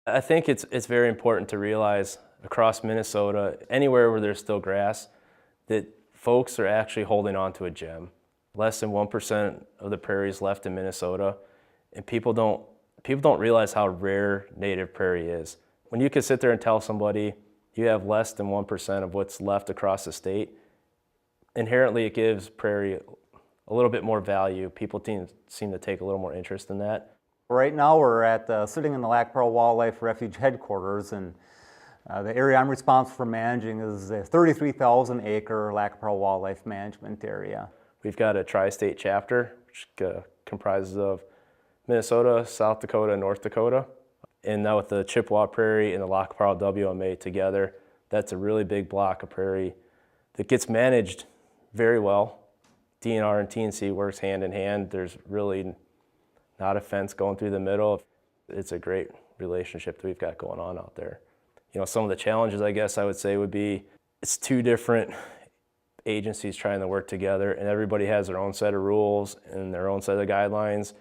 I think it's very important to realize across Minnesota, anywhere where there's still grass, that folks are actually holding on to a gem. Less than 1% of the prairies left in Minnesota, and people don't realize how rare native prairie is. When you can sit there and tell somebody you have less than 1% of what's left across the state, inherently it gives prairie a little bit more value. People seem to take a little more interest in that. Right now we're at sitting in the Lac Pearl Wildlife Refuge headquarters, and the area I'm responsible for managing is a 33,000 acre Lac Pearl Wildlife Management area. We've got a tri-state chapter, which comprises of Minnesota, South Dakota, and North Dakota. And now with the Chippewa Prairie and the Lac Pearl WMA together, that's a really big block of prairie that gets managed very well. DNR and TNC works hand in hand. There's really not a fence going through the middle. It's a great relationship that we've got going on out there. You know, some of the challenges, I guess I would say, would be it's two different agencies trying to work together, and everybody has their own set of rules and their own set of guidelines.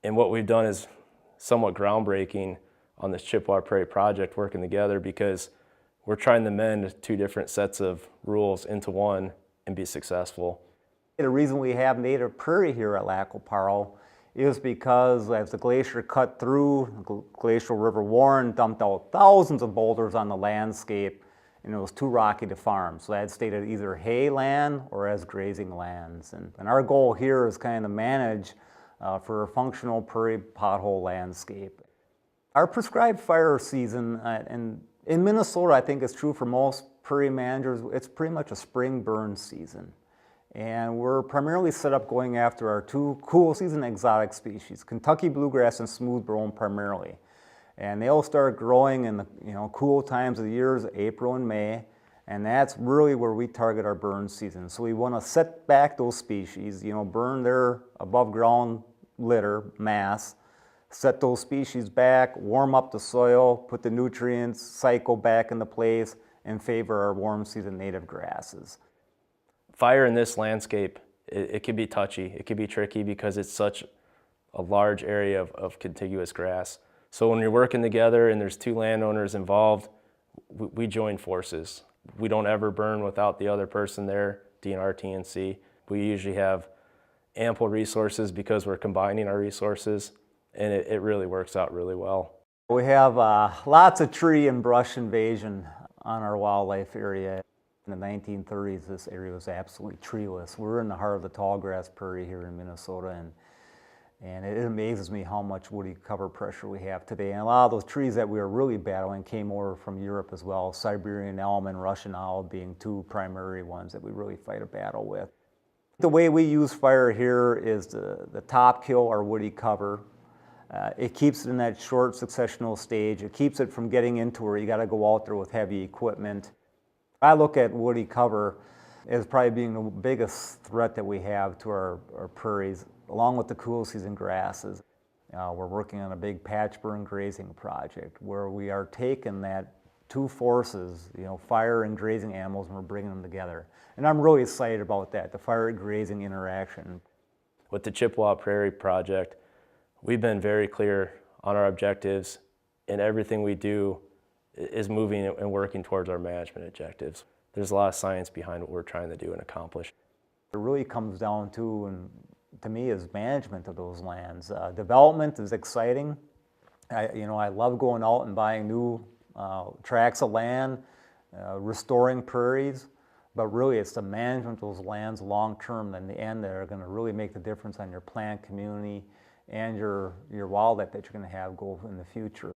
And what we've done is somewhat groundbreaking on this Chippewa Prairie project, working together, because we're trying to mend two different sets of rules into one and be successful. The reason we have native prairie here at Lac Pearl is because as the glacier cut through, the glacial river Warren dumped out thousands of boulders on the landscape, and it was too rocky to farm. So that stayed as either hay land or as grazing lands. And our goal here is kind of manage for a functional prairie pothole landscape. Our prescribed fire season, and in Minnesota I think it's true for most prairie managers, it's pretty much a spring burn season. And we're primarily set up going after our two cool season exotic species, Kentucky bluegrass and smooth brome primarily. And they'll start growing in the cool times of the years, April and May, and that's really where we target our burn season. So we want to set back those species, burn their above ground litter mass, set those species back, warm up the soil, put the nutrients cycle back into place, and favor our warm season native grasses. Fire in this landscape, it can be touchy, it can be tricky because it's such a large area of contiguous grass. So when you're working together and there's two landowners involved, we join forces. We don't ever burn without the other person there, DNR, TNC. We usually have ample resources because we're combining our resources, and it really works out really well. We have lots of tree and brush invasion on our wildlife area. In the 1930s, this area was absolutely treeless. We're in the heart of the tallgrass prairie here in Minnesota, and it amazes me how much woody cover pressure we have today. And a lot of those trees that we were really battling came over from Europe as well, Siberian elm and Russian owl being two primary ones that we really fight a battle with. The way we use fire here is the top kill our woody cover. It keeps it in that short successional stage. It keeps it from getting into where you got to go out there with heavy equipment. I look at woody cover as probably being the biggest threat that we have to our prairies, along with the cool season grasses. We're working on a big patch burn grazing project where we are taking that two forces, fire and grazing animals, and we're bringing them together. And I'm really excited about that, the fire and grazing interaction. With the Chippewa Prairie project, we've been very clear on our objectives, and everything we do is moving and working towards our management objectives. There's a lot of science behind what we're trying to do and accomplish. It really comes down to, and to me, is management of those lands. Development is exciting. I love going out and buying new tracts of land, restoring prairies, but really it's the management of those lands long term in the end that are going to really make the difference on your plant community and your wildlife that you're going to have go in the future.